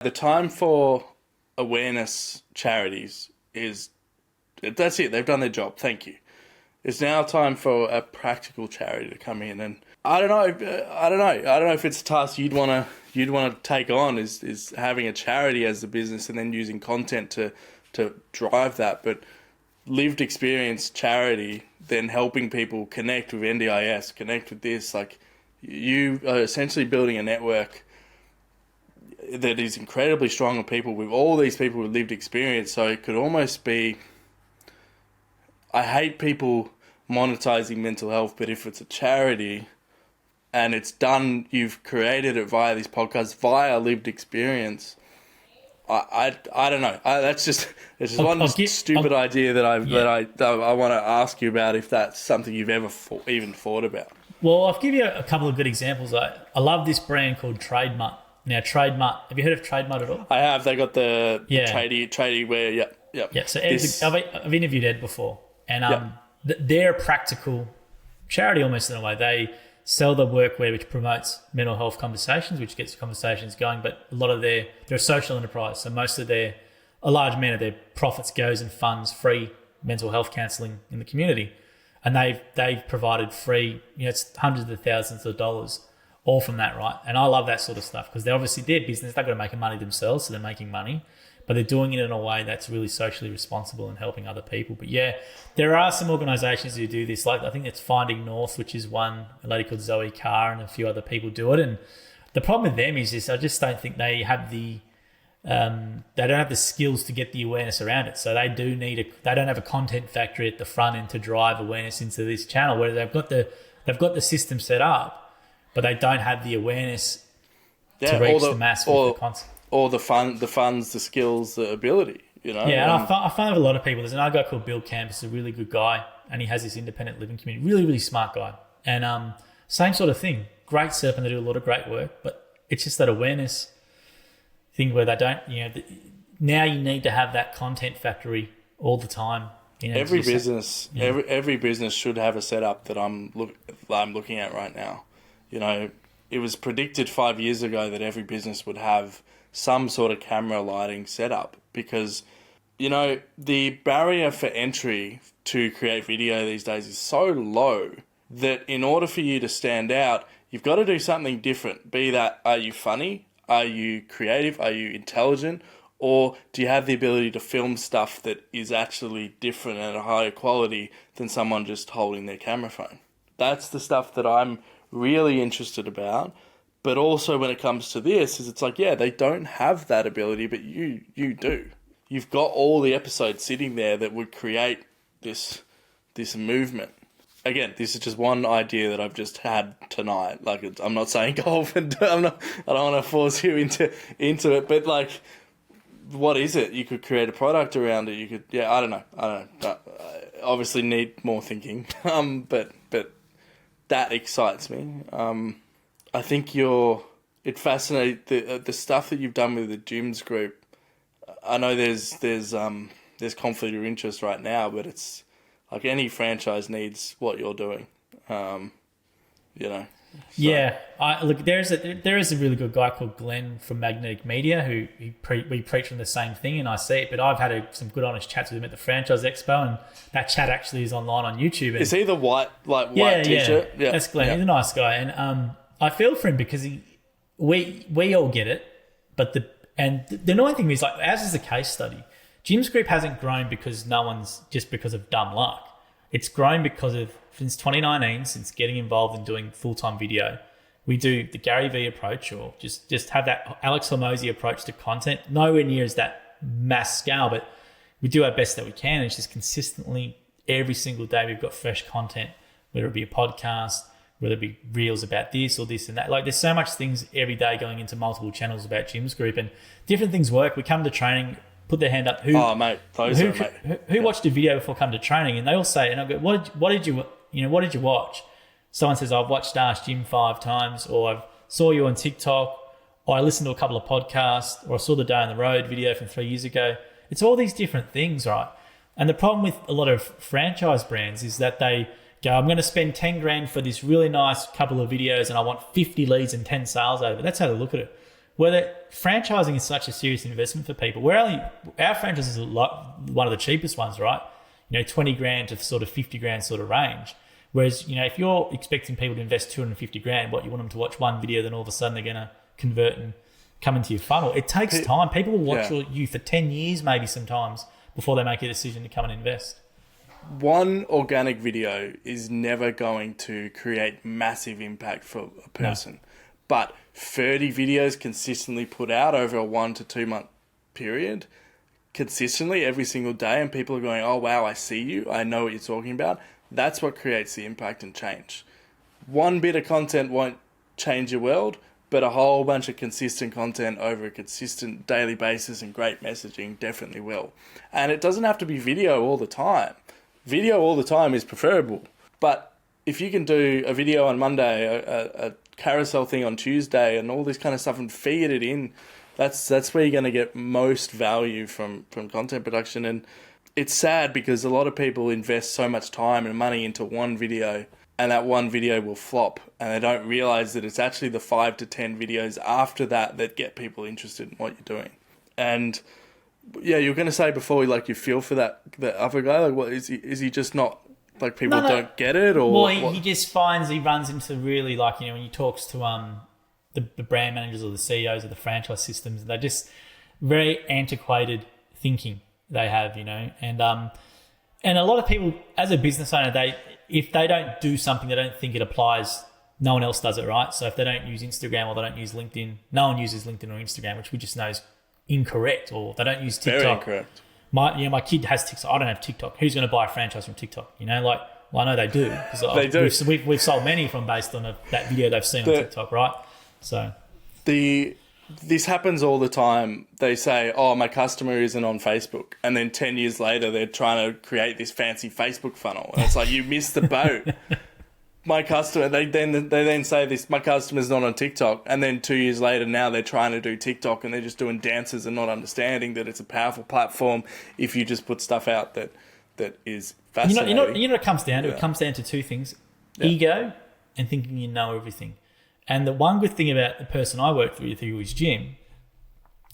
The time for awareness charities that's it. They've done their job. Thank you. It's now time for a practical charity to come in, and I don't know if it's a task you'd want to take on is having a charity as a business and then using content to drive that. But lived experience charity, then helping people connect with NDIS, connect with this, like you are essentially building a network that is incredibly strong of people with all these people with lived experience. So it could almost be, I hate people monetizing mental health, but if it's a charity and it's done, you've created it via these podcasts, via lived experience, I don't know. It's just one stupid idea that I want to ask you about, if that's something you've ever even thought about. Well, I'll give you a couple of good examples. I love this brand called Trademut. Now, Trademut, have you heard of Trademut at all? I have. They got the tradie wear. Yep. Yeah. So I've interviewed Ed before, and they're a practical charity almost in a way. They sell the workwear which promotes mental health conversations, which gets conversations going. But a lot of they're a social enterprise, so a large amount of their profits goes and funds free mental health counselling in the community, and they've provided free, it's hundreds of thousands of dollars all from that, right? And I love that sort of stuff because they're obviously their business. They've got to make money themselves, so they're making money, but they're doing it in a way that's really socially responsible and helping other people. But yeah, there are some organisations who do this. Like I think it's Finding North, which is one, a lady called Zoe Carr, and a few other people do it. And the problem with them is this: I just don't think they have they don't have the skills to get the awareness around it. So they don't have a content factory at the front end to drive awareness into this channel, where they've got the system set up, but they don't have the awareness to reach the mass with the concept. Or the funds, the skills, the ability, Yeah, and I find with a lot of people, there's another guy called Bill Camp, who's a really good guy, and he has this independent living community, really, really smart guy. And same sort of thing, great serpent, they do a lot of great work, but it's just that awareness thing where they don't, now you need to have that content factory all the time. Every business should have a setup that I'm looking at right now. It was predicted 5 years ago that every business would have some sort of camera lighting setup because, the barrier for entry to create video these days is so low that in order for you to stand out, you've got to do something different. Be that, are you funny? Are you creative? Are you intelligent? Or do you have the ability to film stuff that is actually different and a higher quality than someone just holding their camera phone? That's the stuff that I'm really interested about. But also when it comes to this, it's like, they don't have that ability, but you do. You've got all the episodes sitting there that would create this movement. Again, this is just one idea that I've just had tonight. Like, I'm not saying golf, and I don't want to force you into it, but like, what is it? You could create a product around it. You could, I don't know. Obviously need more thinking. But that excites me. I think it fascinates the stuff that you've done with the gyms group. I know there's conflict of interest right now, but it's like any franchise needs what you're doing. So. Yeah, there is a really good guy called Glenn from Magnetic Media who we preach on the same thing, and I see it. But I've had some good honest chats with him at the Franchise Expo, and that chat actually is online on YouTube. And, is he the white t-shirt? Yeah, that's Glenn. Yeah. He's a nice guy, and I feel for him because we all get it, but the annoying thing is, like, as is the case study, Gyms Group hasn't grown because because of dumb luck. It's grown because of, since 2019, since getting involved in doing full-time video, we do the Gary Vee approach, or just have that Alex Hormozy approach to content. Nowhere near as that mass scale, but we do our best that we can. It's just consistently every single day we've got fresh content, whether it be a podcast, whether it be reels about this or this and that. Like, there's so much things every day going into multiple channels about Gyms Group, and different things work. We come to training, put their hand up. Who watched a video before come to training? And they all say, and I go, what did you watch? Someone says, I've watched Ask Jim 5 times, or I saw you on TikTok, or I listened to a couple of podcasts, or I saw the Day on the Road video from 3 years ago. It's all these different things, right? And the problem with a lot of franchise brands is that they go, I'm going to spend 10 grand for this really nice couple of videos and I want 50 leads and 10 sales out of it. That's how they look at it. whether franchising is such a serious investment for people. Our franchise is one of the cheapest ones, right? 20 grand to sort of 50 grand sort of range. Whereas, if you're expecting people to invest 250 grand, you want them to watch one video, then all of a sudden they're going to convert and come into your funnel. It takes time. People will watch you for 10 years maybe sometimes before they make a decision to come and invest. One organic video is never going to create massive impact for a person. No. But 30 videos consistently put out over a 1 to 2 month period, consistently every single day, and people are going, oh, wow, I see you. I know what you're talking about. That's what creates the impact and change. One bit of content won't change your world, but a whole bunch of consistent content over a consistent daily basis and great messaging definitely will. And it doesn't have to be video all the time. Video all the time is preferable. But if you can do a video on Monday, a carousel thing on Tuesday, and all this kind of stuff, and feed it in, that's where you're going to get most value from content production. And it's sad because a lot of people invest so much time and money into one video, and that one video will flop, and they don't realize that it's actually the 5 to 10 videos after that get people interested in what you're doing. And yeah, you were going to say before, you feel for that other guy. What is he just not, people don't get it, or well, he just finds he runs into really when he talks to the brand managers or the CEOs of the franchise systems, they're just very antiquated thinking they have, and a lot of people as a business owner, if they don't do something, they don't think it applies, no one else does it, right? So if they don't use Instagram or they don't use LinkedIn, no one uses LinkedIn or Instagram, which we just know is incorrect, or they don't use TikTok. Very incorrect. My kid has TikTok. I don't have TikTok. Who's going to buy a franchise from TikTok? I know they do. They do. We've sold many from based on that video they've seen on TikTok, right? So this happens all the time. They say, oh, my customer isn't on Facebook. And then 10 years later, they're trying to create this fancy Facebook funnel. And it's like, you missed the boat. My customer, they then say this, my customer's not on TikTok. And then 2 years later, now they're trying to do TikTok, and they're just doing dances and not understanding that it's a powerful platform if you just put stuff out that is fascinating. You know what it comes down to? Yeah. It comes down to two things. Yeah. Ego and thinking you know everything. And the one good thing about the person I worked with, who was Jim,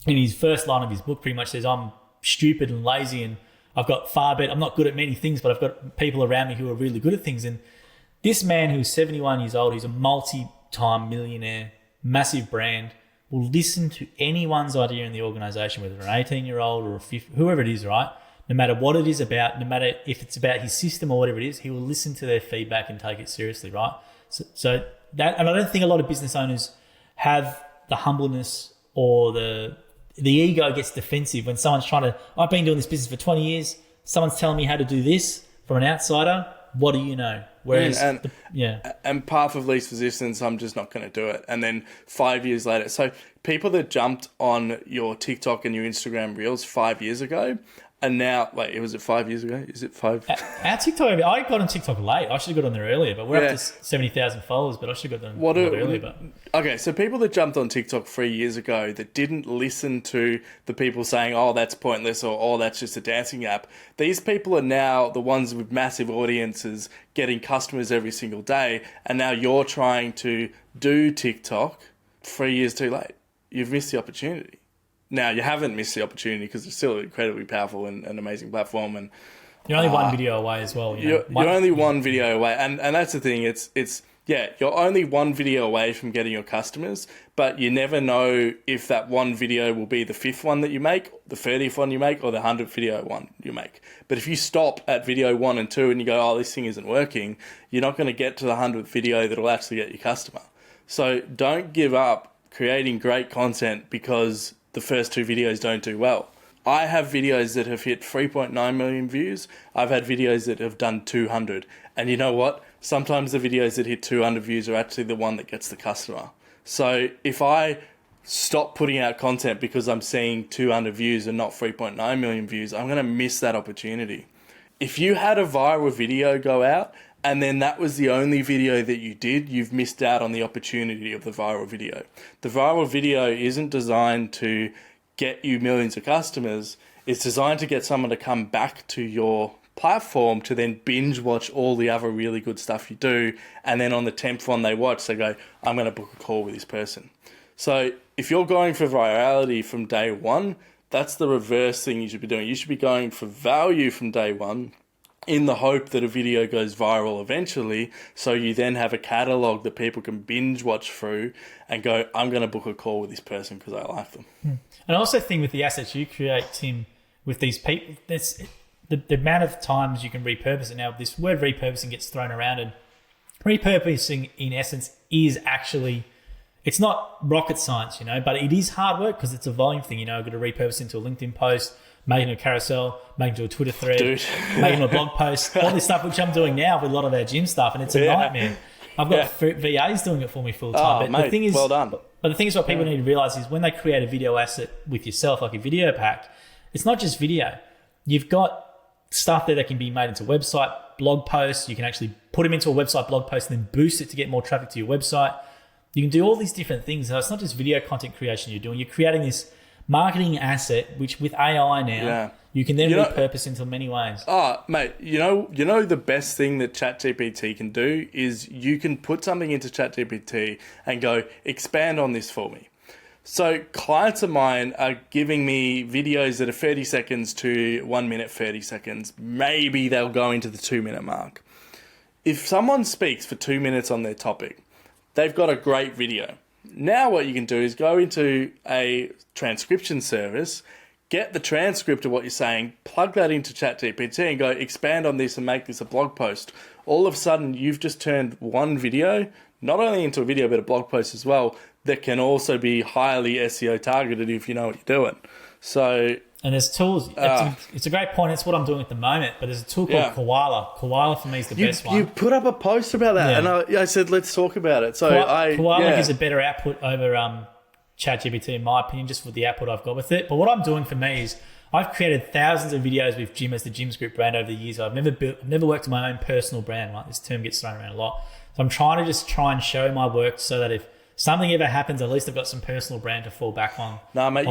in his first line of his book pretty much says, I'm stupid and lazy and I've got far better. I'm not good at many things, but I've got people around me who are really good at things. And this man who's 71 years old, he's a multi-time millionaire, massive brand, will listen to anyone's idea in the organisation, whether an 18-year-old or a 50, whoever it is, right? No matter what it is about, no matter if it's about his system or whatever it is, he will listen to their feedback and take it seriously, right? So that, and I don't think a lot of business owners have the humbleness or the ego gets defensive when someone's trying to, I've been doing this business for 20 years, someone's telling me how to do this from an outsider, what do you know? Whereas, and path of least resistance, I'm just not going to do it. And then 5 years later, so people that jumped on your TikTok and your Instagram Reels 5 years ago, and now, was it 5 years ago? Is it 5? Our TikTok, I got on TikTok late. I should have got on there earlier, but we're up to 70,000 followers, but I should have got on earlier. But okay, so people that jumped on TikTok 3 years ago that didn't listen to the people saying, oh, that's pointless, or oh, that's just a dancing app. These people are now the ones with massive audiences getting customers every single day, and now you're trying to do TikTok 3 years too late. You've missed the opportunity. Now, you haven't missed the opportunity because it's still an incredibly powerful and an amazing platform. And you're only one video away as well. You're only one video away. And that's the thing. You're only one video away from getting your customers, but you never know if that one video will be the 5th one that you make, the 30th one you make, or the 100th video one you make. But if you stop at video 1 and 2 and you go, oh, this thing isn't working, you're not going to get to the 100th video that will actually get your customer. So don't give up creating great content because the first 2 videos don't do well. I have videos that have hit 3.9 million views. I've had videos that have done 200. And you know what? Sometimes the videos that hit 200 views are actually the one that gets the customer. So if I stop putting out content because I'm seeing 200 views and not 3.9 million views, I'm going to miss that opportunity. If you had a viral video go out and then that was the only video that you did, you've missed out on the opportunity of the viral video. The viral video isn't designed to get you millions of customers. It's designed to get someone to come back to your platform to then binge watch all the other really good stuff you do. And then on the 10th one they watch, they go, I'm going to book a call with this person. So if you're going for virality from day one, that's the reverse thing you should be doing. You should be going for value from day one in the hope that a video goes viral eventually, so you then have a catalogue that people can binge watch through and go, I'm going to book a call with this person because I like them. And I also think with the assets you create, Tim, with these people, that's the amount of times you can repurpose it. Now, this word repurposing gets thrown around, and repurposing in essence is actually, it's not rocket science, but it is hard work because it's a volume thing. I've got to repurpose into a LinkedIn post, make it a carousel, make it into a Twitter thread, make it into a blog post, all this stuff, which I'm doing now with a lot of our gym stuff, and it's a nightmare. I've got VAs doing it for me full time. But the thing is, well done. But the thing is, what people need to realize is when they create a video asset with yourself, like a video pack, it's not just video. You've got stuff there that can be made into a website, blog posts. You can actually put them into a website blog post and then boost it to get more traffic to your website. You can do all these different things. So it's not just video content creation you're doing. You're creating this marketing asset, which with AI now, you can then repurpose into many ways. Oh, mate, you know the best thing that ChatGPT can do is you can put something into ChatGPT and go, expand on this for me. So clients of mine are giving me videos that are 30 seconds to 1 minute, 30 seconds. Maybe they'll go into the 2 minute mark. If someone speaks for 2 minutes on their topic, they've got a great video. Now what you can do is go into a transcription service, get the transcript of what you're saying, plug that into ChatGPT and go expand on this and make this a blog post. All of a sudden, you've just turned one video, not only into a video, but a blog post as well, that can also be highly SEO targeted if you know what you're doing. So, and there's tools. It's a great point. It's what I'm doing at the moment. But there's a tool called Koala. Koala for me is the best one. You put up a post about that, and I said, let's talk about it. So Koala gives a better output over ChatGPT, in my opinion, just with the output I've got with it. But what I'm doing for me is I've created thousands of videos with Jim as the Jim's Group brand over the years. I've never worked on my own personal brand. Right, this term gets thrown around a lot. So I'm trying to try and show my work so that if something ever happens, at least I've got some personal brand to fall back on. No, mate,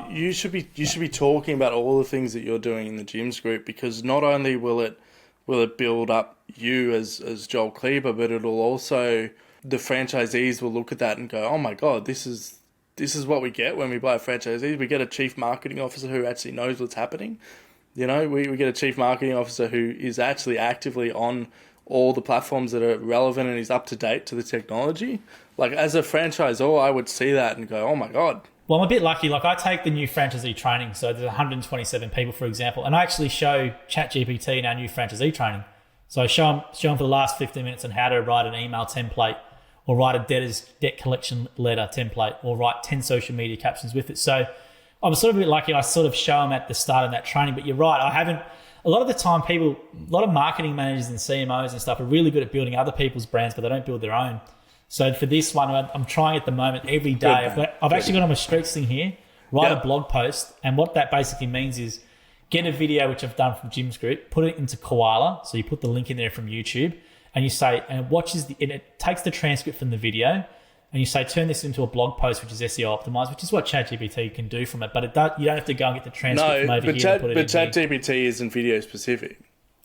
you should be talking about all the things that you're doing in the Jim's Group, because not only will it build up you as Joel Kleber, but it'll also, the franchisees will look at that and go, oh my God, this is what we get when we buy franchisees. We get a chief marketing officer who actually knows what's happening. We get a chief marketing officer who is actually actively on all the platforms that are relevant and is up to date to the technology. Like, as a franchisor, I would see that and go, oh my God. Well, I'm a bit lucky. Like, I take the new franchisee training. So there's 127 people, for example, and I actually show ChatGPT in our new franchisee training. So I show them for the last 15 minutes on how to write an email template, or write a debt collection letter template, or write 10 social media captions with it. So I'm sort of a bit lucky. I sort of show them at the start of that training. But you're right. A lot of the time, a lot of marketing managers and CMOs and stuff are really good at building other people's brands, but they don't build their own. So for this one, I'm trying at the moment every day. I've actually got on my streaks thing here, write a blog post. And what that basically means is get a video, which I've done from Jim's Group, put it into Koala. So you put the link in there from YouTube and you say, and it takes the transcript from the video and you say, turn this into a blog post, which is SEO optimized, which is what ChatGPT can do from it. But you don't have to go and get the transcript from over here and put it in. But ChatGPT isn't video specific.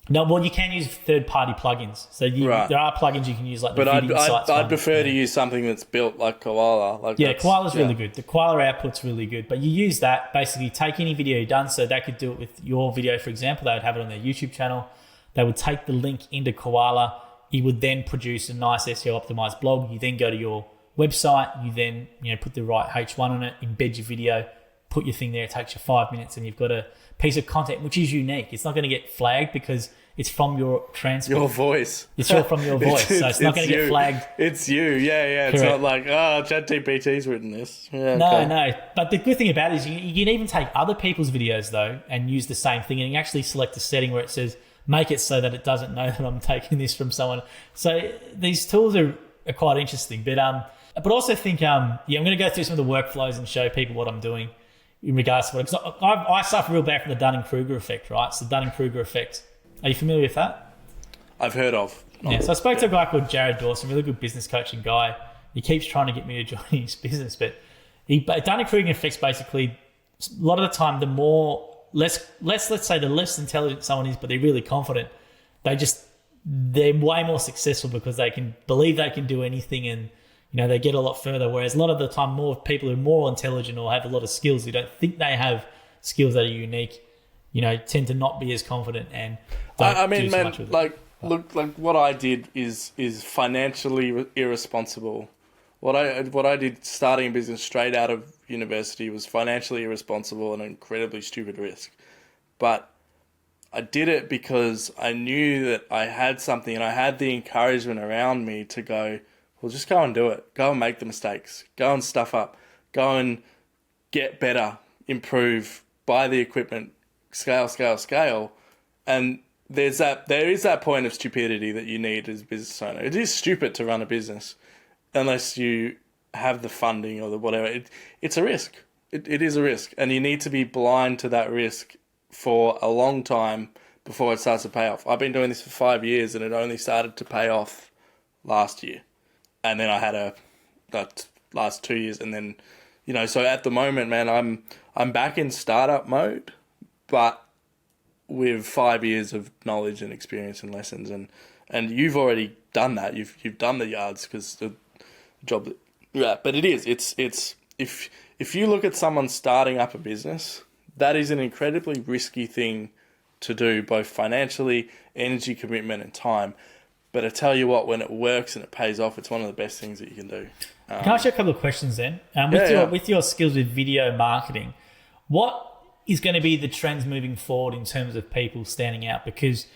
No, well, you can use third-party plugins. So there are plugins you can use, like the video sites. But I'd prefer to use something that's built like Koala. Koala's really good. The Koala output's really good. But you use that, basically take any video you've done. So they could do it with your video, for example. They would have it on their YouTube channel. They would take the link into Koala. You would then produce a nice SEO-optimized blog. You then go to your website. You then put the right H1 on it, embed your video, put your thing there. It takes you 5 minutes and you've got a piece of content which is unique. It's not going to get flagged because it's from your transcript. Your voice. It's all from your voice. So it's not going to get flagged. It's you. Yeah. It's not like, ChatGPT's written this. Yeah, no. But the good thing about it is you can even take other people's videos, though, and use the same thing. And you actually select a setting where it says, make it so that it doesn't know that I'm taking this from someone. So these tools are quite interesting. But also think, I'm going to go through some of the workflows and show people what I'm doing in regards to what, because I suffer real bad from the Dunning-Kruger effect, right? So the Dunning-Kruger effect. Are you familiar with that? I've heard of. So I spoke to a guy called Jared Dawson, really good business coaching guy. He keeps trying to get me to join his business, but Dunning-Kruger effect's basically, a lot of the time, let's say the less intelligent someone is, but they're really confident, they're way more successful because they can believe they can do anything and they get a lot further. Whereas a lot of the time, more people who are more intelligent or have a lot of skills who don't think they have skills that are unique, tend to not be as confident and don't do so much with it. Look, what I did is financially irresponsible. What I did starting a business straight out of university was financially irresponsible and an incredibly stupid risk. But I did it because I knew that I had something and I had the encouragement around me to go, well, just go and do it. Go and make the mistakes. Go and stuff up. Go and get better, improve, buy the equipment, scale. And there is that point of stupidity that you need as a business owner. It is stupid to run a business unless you have the funding or the whatever. It's a risk. It is a risk. And you need to be blind to that risk for a long time before it starts to pay off. I've been doing this for 5 years and it only started to pay off last year. And then I had that last 2 years. And then, so at the moment, man, I'm back in startup mode, but with 5 years of knowledge and experience and lessons. And you've already done that. You've done the yards because the job, but it's if you look at someone starting up a business, that is an incredibly risky thing to do, both financially, energy commitment, and time. But I tell you what, when it works and it pays off, it's one of the best things that you can do. Can I ask you a couple of questions then? With your skills with video marketing, what is going to be the trends moving forward in terms of people standing out? Because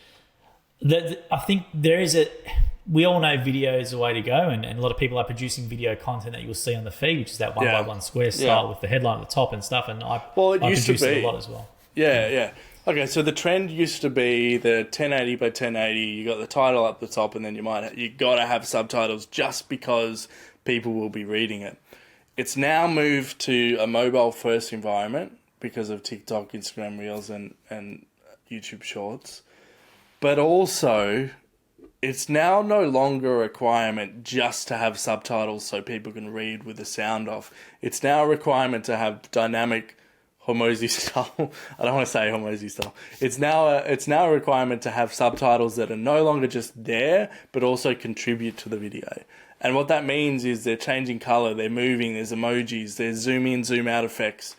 I think we all know video is the way to go, and a lot of people are producing video content that you'll see on the feed, which is that 1x1 square style with the headline at the top and stuff. And I produce it a lot as well. Yeah. Okay, so the trend used to be the 1080 by 1080. You got the title up the top, and then you got to have subtitles just because people will be reading it. It's now moved to a mobile first environment because of TikTok, Instagram Reels, and YouTube Shorts. But also, it's now no longer a requirement just to have subtitles so people can read with the sound off. It's now a requirement to have dynamic Hormozy style. I don't want to say Hormozy style. It's now a requirement to have subtitles that are no longer just there, but also contribute to the video. And what that means is they're changing color, they're moving, there's emojis, there's zoom in, zoom out effects.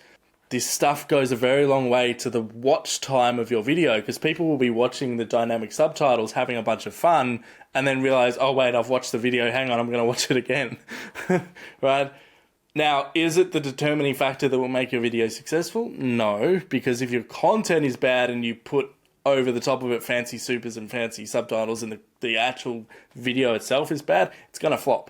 This stuff goes a very long way to the watch time of your video, because people will be watching the dynamic subtitles, having a bunch of fun, and then realize, oh wait, I've watched the video, hang on, I'm going to watch it again. Right? Now, is it the determining factor that will make your video successful? No, because if your content is bad and you put over the top of it fancy supers and fancy subtitles and the actual video itself is bad, it's going to flop.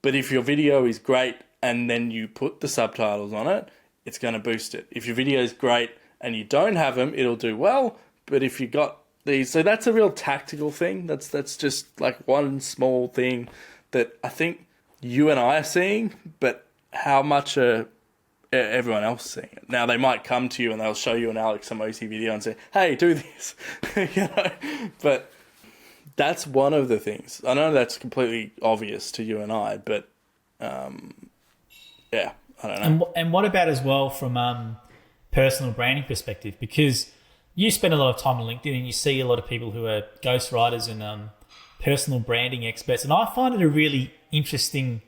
But if your video is great and then you put the subtitles on it, it's going to boost it. If your video is great and you don't have them, it'll do well. But if you got these, so that's a real tactical thing. That's just like one small thing that I think you and I are seeing, but how much are everyone else seeing it? Now, they might come to you and they'll show you an Alex Hormozy video and say, hey, do this. But that's one of the things. I know that's completely obvious to you and I, but I don't know. And what about as well from personal branding perspective? Because you spend a lot of time on LinkedIn and you see a lot of people who are ghostwriters and personal branding experts. And I find it a really interesting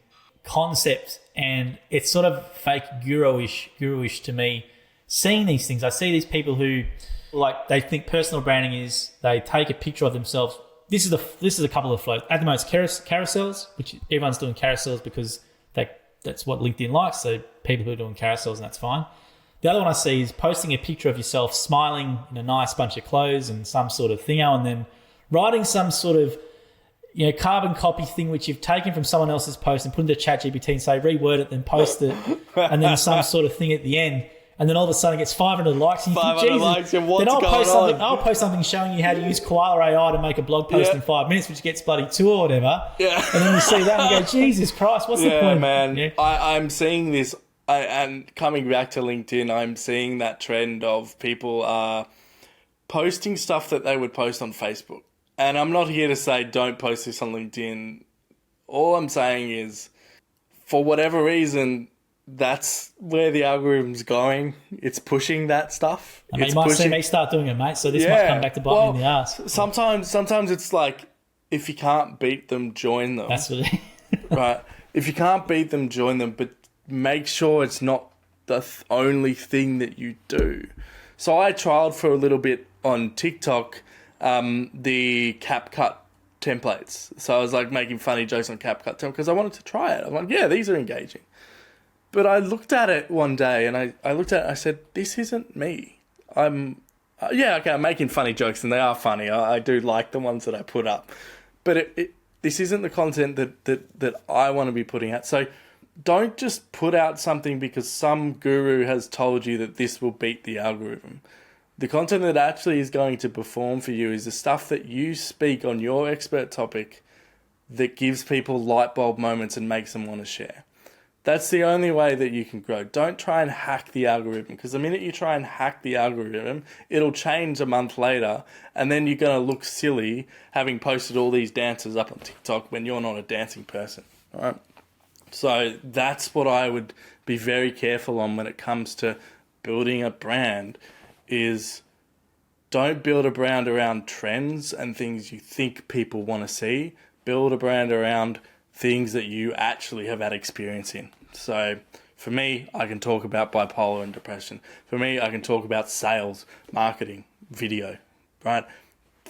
concept, and it's sort of fake guru-ish to me. Seeing these things, I see these people who they think personal branding is they take a picture of themselves. This is a couple of flows. At the moment, it's carousels, which everyone's doing carousels because that's what LinkedIn likes. So people who are doing carousels, and that's fine. The other one I see is posting a picture of yourself smiling in a nice bunch of clothes and some sort of thingo, and then writing some sort of carbon copy thing which you've taken from someone else's post and put into ChatGPT and say reword it, then post it, and then some sort of thing at the end, and then all of a sudden it gets 500 likes. And you 500 think, likes, and what's then going on? I'll post something showing you how to use Koala AI to make a blog post in 5 minutes, which gets bloody 2 or whatever. Yeah. And then you see that and you go, Jesus Christ, what's the point? Man. Yeah, man. I'm seeing this, and coming back to LinkedIn, I'm seeing that trend of people posting stuff that they would post on Facebook. And I'm not here to say don't post this on LinkedIn. All I'm saying is, for whatever reason, that's where the algorithm's going. It's pushing that stuff. I mean, you might see me start doing it, mate, so this must come back to bite me in the ass. Sometimes it's like, if you can't beat them, join them. That's what right? if you can't beat them, join them, but make sure it's not the only thing that you do. So I trialed for a little bit on TikTok the CapCut templates. So I was like making funny jokes on CapCut because I wanted to try it. I'm like, yeah, these are engaging. But I looked at it one day and I looked at it and I said, this isn't me. I'm making funny jokes and they are funny. I do like the ones that I put up. But this isn't the content that I want to be putting out. So don't just put out something because some guru has told you that this will beat the algorithm. The content that actually is going to perform for you is the stuff that you speak on your expert topic that gives people light bulb moments and makes them want to share. That's the only way that you can grow. Don't try and hack the algorithm, because the minute you try and hack the algorithm, it'll change a month later, and then you're going to look silly having posted all these dances up on TikTok when you're not a dancing person. All right? So that's what I would be very careful on when it comes to building a brand, is don't build a brand around trends and things you think people want to see. Build a brand around things that you actually have had experience in. So for me, I can talk about bipolar and depression. For me, I can talk about sales, marketing, video, right?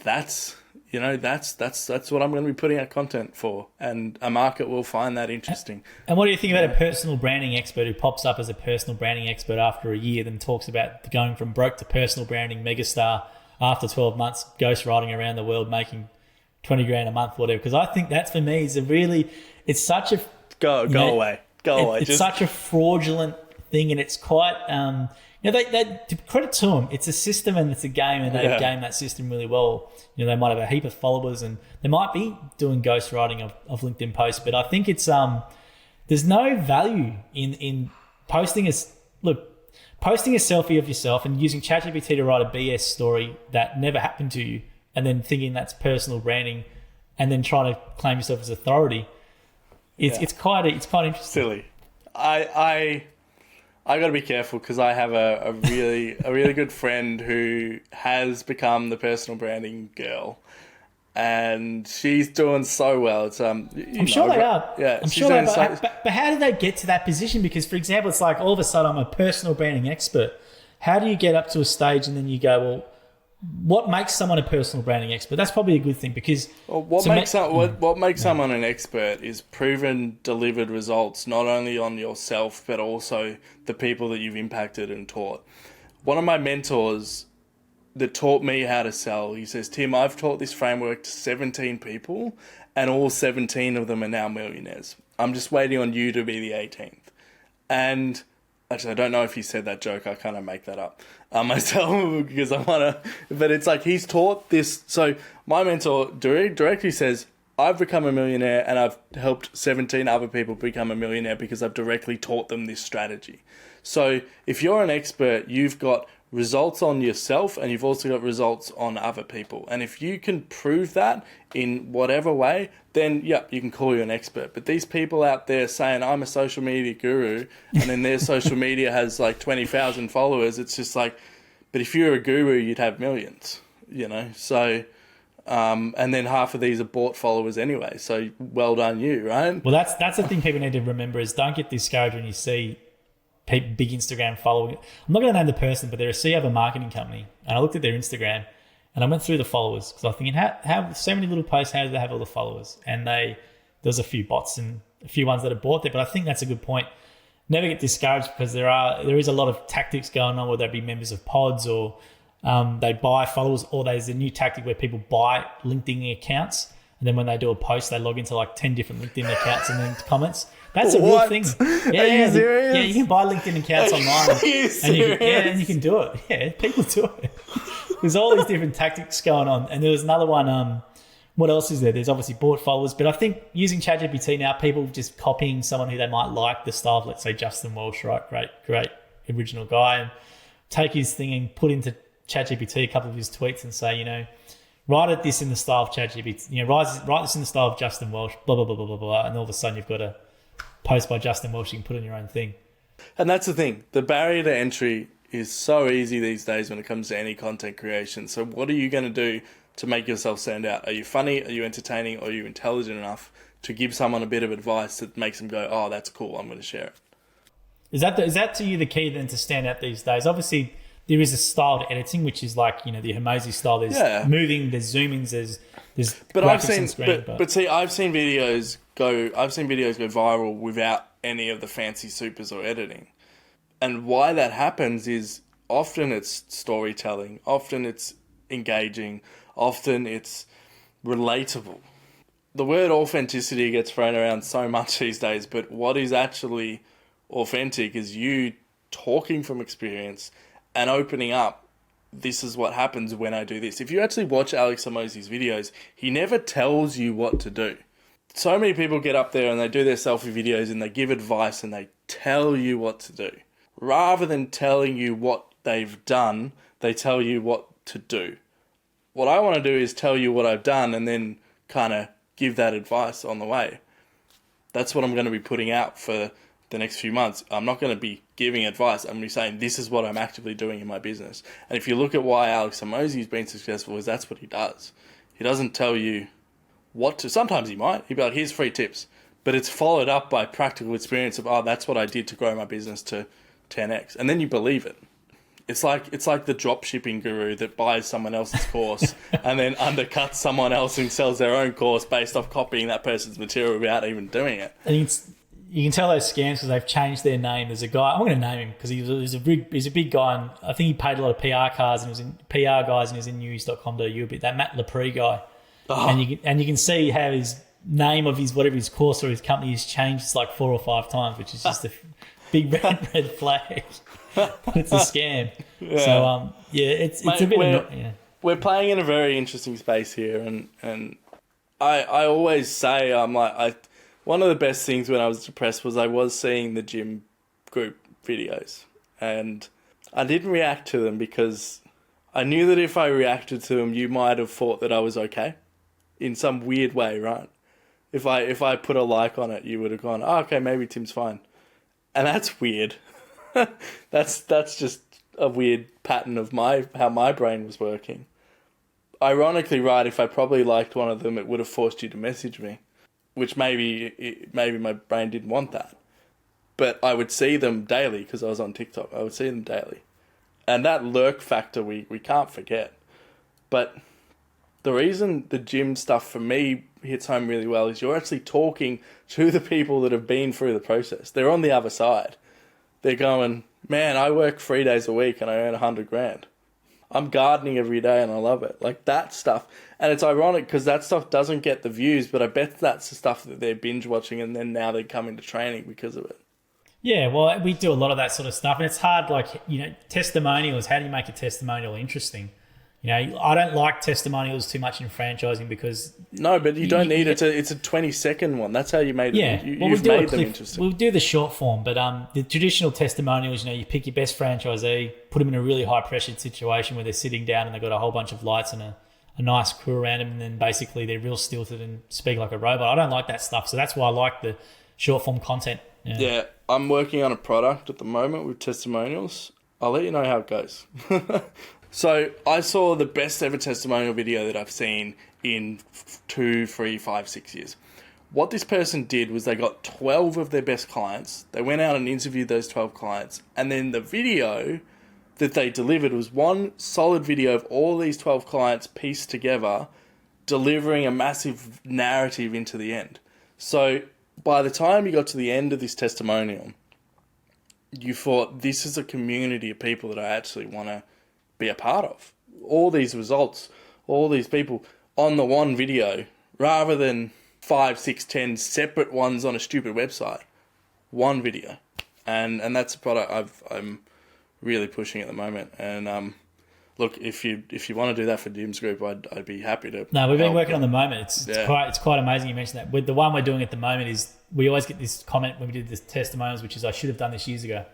That's what I'm going to be putting out content for, and a market will find that interesting. And what do you think about a personal branding expert who pops up as a personal branding expert after a year, then talks about going from broke to personal branding megastar after 12 months, ghostwriting around the world, making 20 grand a month, whatever? Because I think that for me is it's such a... Go away. It's such a fraudulent thing, and it's quite... they to credit to them, it's a system and it's a game, and they've gamed that system really well. They might have a heap of followers and they might be doing ghostwriting of LinkedIn posts, but I think it's there's no value in posting a selfie of yourself and using ChatGPT to write a BS story that never happened to you, and then thinking that's personal branding, and then trying to claim yourself as authority. It's quite interesting. Silly. I got to be careful, because I have a really good friend who has become the personal branding girl, and she's doing so well. It's I'm sure they are. Yeah, I'm sure they are. But how did they get to that position? Because, for example, it's like all of a sudden I'm a personal branding expert. How do you get up to a stage and then you go, well, what makes someone a personal branding expert? That's probably a good thing, because... Well, what makes someone an expert is proven, delivered results, not only on yourself, but also the people that you've impacted and taught. One of my mentors that taught me how to sell, he says, Tim, I've taught this framework to 17 people, and all 17 of them are now millionaires. I'm just waiting on you to be the 18th. And... actually, I don't know if he said that joke. I kind of make that up myself because I want to... But it's like he's taught this... So my mentor directly says, I've become a millionaire and I've helped 17 other people become a millionaire because I've directly taught them this strategy. So if you're an expert, you've got results on yourself and you've also got results on other people. And if you can prove that in whatever way, then you can call you an expert. But these people out there saying, I'm a social media guru, and then their social media has like 20,000 followers, it's just like, but if you're a guru, you'd have millions, So, and then half of these are bought followers anyway. So well done you, right? Well, that's the thing people need to remember, is don't get discouraged when you see big Instagram following. I'm not going to name the person, but they're a CEO of a marketing company, and I looked at their Instagram and I went through the followers, because I was thinking, how so many little posts, how do they have all the followers? And there's a few bots and a few ones that are bought there, but I think that's a good point. Never get discouraged, because there is a lot of tactics going on, whether they be members of pods or they buy followers, or there's a new tactic where people buy LinkedIn accounts, and then when they do a post, they log into like 10 different LinkedIn accounts and then comments. That's a real thing. Yeah, Are you serious? Yeah, you can buy LinkedIn accounts online. Are you serious? And you can do it. Yeah, people do it. There's all these different tactics going on. And there was another one. What else is there? There's obviously bought followers, but I think using ChatGPT now, people just copying someone who they might like the style of, let's say Justin Welsh, right? Great original guy, and take his thing and put into ChatGPT a couple of his tweets and say, write this in the style of ChatGPT. Write this in the style of Justin Welsh, blah, blah, blah, blah, blah, blah. And all of a sudden you've got a post by Justin Welsh, you can put in your own thing. And that's the thing. The barrier to entry is so easy these days when it comes to any content creation. So what are you going to do to make yourself stand out? Are you funny? Are you entertaining? Or are you intelligent enough to give someone a bit of advice that makes them go, oh, that's cool, I'm going to share it. Is that to you the key then to stand out these days? Obviously, there is a style to editing, which is like, the Hormozy style. There's moving, there's zoom-ins, there's but graphics on screen. But see, I've seen videos go viral without any of the fancy supers or editing. And why that happens is often it's storytelling, often it's engaging, often it's relatable. The word authenticity gets thrown around so much these days, but what is actually authentic is you talking from experience and opening up. This is what happens when I do this. If you actually watch Alex Hormozy's videos, he never tells you what to do. So many people get up there and they do their selfie videos and they give advice and they tell you what to do. Rather than telling you what they've done, they tell you what to do. What I want to do is tell you what I've done and then kind of give that advice on the way. That's what I'm going to be putting out for the next few months. I'm not going to be giving advice. I'm going to be saying, this is what I'm actively doing in my business. And if you look at why Alex Hormozy's been successful, is that's what he does. He doesn't tell you what to... Sometimes he might. He'd be like, here's 3 tips. But it's followed up by practical experience of, oh, that's what I did to grow my business to 10x. And then you believe it. It's like the drop shipping guru that buys someone else's course and then undercuts someone else and sells their own course based off copying that person's material without even doing it. And you can tell those scams because they've changed their name. There's a guy, I'm going to name him because he's a big guy, and I think he paid a lot of PR cards and was in PR guys and he was in news.com.au a bit. That Matt Lepre guy, and you can see how his name of his course or his company has changed. It's like 4 or 5 times, which is just a big red flag. It's a scam. Yeah. So it's a bit. We're playing in a very interesting space here, and I always say one of the best things when I was depressed was I was seeing the gym group videos, and I didn't react to them because I knew that if I reacted to them, you might have thought that I was okay in some weird way, right? If I put a like on it, you would have gone, oh, okay, maybe Tim's fine, and that's weird. That's just a weird pattern of how my brain was working. Ironically, right, if I probably liked one of them, it would have forced you to message me, which maybe my brain didn't want that. But I would see them daily because I was on TikTok. I would see them daily. And that lurk factor we can't forget. But the reason the gym stuff for me hits home really well is you're actually talking to the people that have been through the process. They're on the other side. They're going, man, I work 3 days a week and I earn $100,000. I'm gardening every day and I love it. Like that stuff. And it's ironic because that stuff doesn't get the views, but I bet that's the stuff that they're binge watching and then now they come into training because of it. Yeah, well, we do a lot of that sort of stuff. And it's hard, testimonials. How do you make a testimonial interesting? I don't like testimonials too much in franchising because... No, but you don't need it. It's a 20-second one. That's how you made it. Yeah. You've made them interesting. We'll do the short form, but the traditional testimonials, you pick your best franchisee, put them in a really high-pressured situation where they're sitting down and they've got a whole bunch of lights and a nice crew around them, and then basically they're real stilted and speak like a robot. I don't like that stuff, so that's why I like the short-form content. Yeah, I'm working on a product at the moment with testimonials. I'll let you know how it goes. So I saw the best ever testimonial video that I've seen in 2, 3, 5, 6 years. What this person did was they got 12 of their best clients. They went out and interviewed those 12 clients. And then the video that they delivered was one solid video of all these 12 clients pieced together, delivering a massive narrative into the end. So by the time you got to the end of this testimonial, you thought, this is a community of people that I actually want to be a part of. All these results, all these people on the one video, rather than 5, 6, 10 separate ones on a stupid website. One video. And that's a product I'm really pushing at the moment. And look, if you want to do that for Jim's group, I'd be happy to. No, we've been working on the moment. It's quite amazing you mentioned that. With the one we're doing at the moment is we always get this comment when we did the testimonials, which is I should have done this years ago.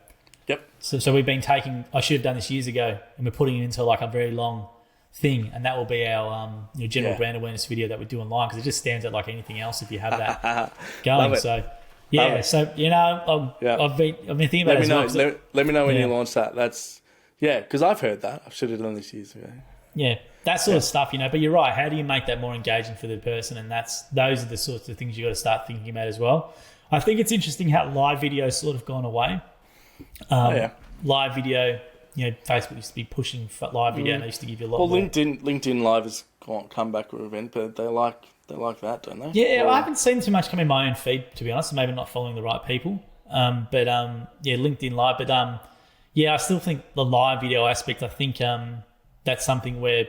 Yep. So we've been taking I should have done this years ago, and we're putting it into like a very long thing, and that will be our general brand awareness video that we do online because it just stands out like anything else if you have that going. So yeah, so I've been thinking about let me know when you launch that. That's because I've heard that I should have done this years ago. Yeah, that sort of stuff, But you're right. How do you make that more engaging for the person? And those are the sorts of things you got to start thinking about as well. I think it's interesting how live video has sort of gone away. Live video, Facebook used to be pushing for live video, and they used to give you a lot. Well, more. LinkedIn Live has come back with an event, but they like that, don't they? Yeah, I haven't seen too much come in my own feed, to be honest. Maybe not following the right people. LinkedIn Live. But I still think the live video aspect. I think that's something where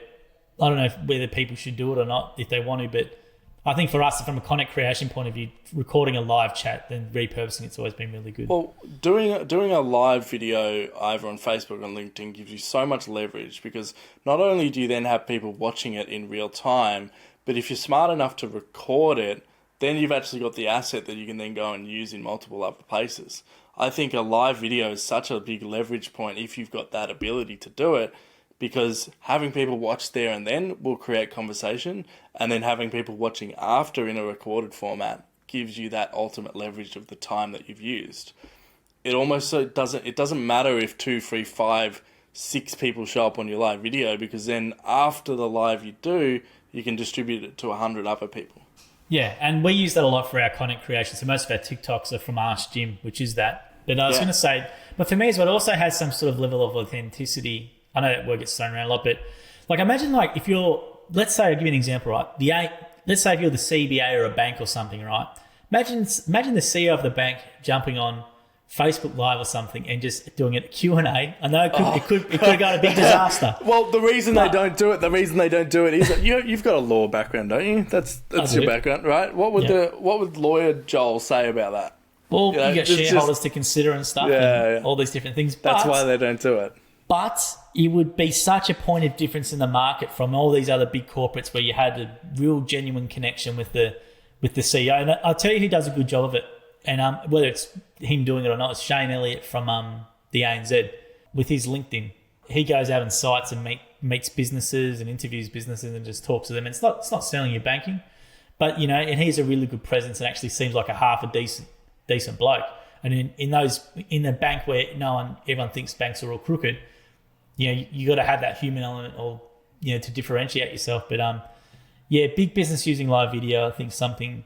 I don't know whether people should do it or not if they want to, but I think for us, from a content creation point of view, recording a live chat then repurposing it's always been really good. Well, doing a live video either on Facebook or LinkedIn gives you so much leverage, because not only do you then have people watching it in real time, but if you're smart enough to record it, then you've actually got the asset that you can then go and use in multiple other places. I think a live video is such a big leverage point if you've got that ability to do it, because having people watch there and then will create conversation, and then having people watching after in a recorded format gives you that ultimate leverage of the time that you've used. It almost doesn't matter if 2, 3, 5, 6 people show up on your live video, because then after the live you can distribute it to 100 other people. Yeah, and we use that a lot for our content creation. So most of our TikToks are from Ask Jim, which is that. But I was going to say, but for me as well, it also has some sort of level of authenticity. I know that word gets thrown around a lot, but imagine if let's say, I'll give you an example, right? Let's say if you're the CBA or a bank or something, right? Imagine the CEO of the bank jumping on Facebook Live or something and just doing it Q&A. I know it could have got a big disaster. Well, the reason they don't do it is that you've got a law background, don't you? That's your background, right? What would lawyer Joel say about that? Well, you get shareholders to consider and stuff, all these different things. That's why they don't do it. But it would be such a point of difference in the market from all these other big corporates where you had a real genuine connection with the CEO. And I'll tell you who does a good job of it. And whether it's him doing it or not, it's Shane Elliott from the ANZ with his LinkedIn. He goes out on sites and meets businesses and interviews businesses and just talks to them. And it's not selling you banking, but and he has a really good presence and actually seems like a decent bloke. And in the bank where everyone thinks banks are all crooked, you got to have that human element or to differentiate yourself. But big business using live video, I think something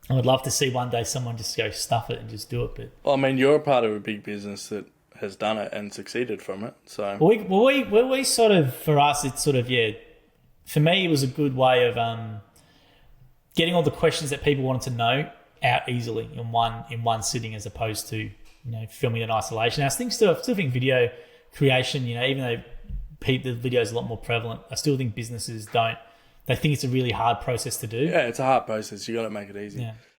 I would love to see one day someone just go stuff it and just do it. But well, I mean, you're a part of a big business that has done it and succeeded from it. So we sort of, for us, it's sort of for me it was a good way of getting all the questions that people wanted to know out easily in one sitting, as opposed to filming in isolation. I still think video creation, even though the video is a lot more prevalent, I still think businesses don't. They think it's a really hard process to do. Yeah, it's a hard process. You got to make it easy. Yeah.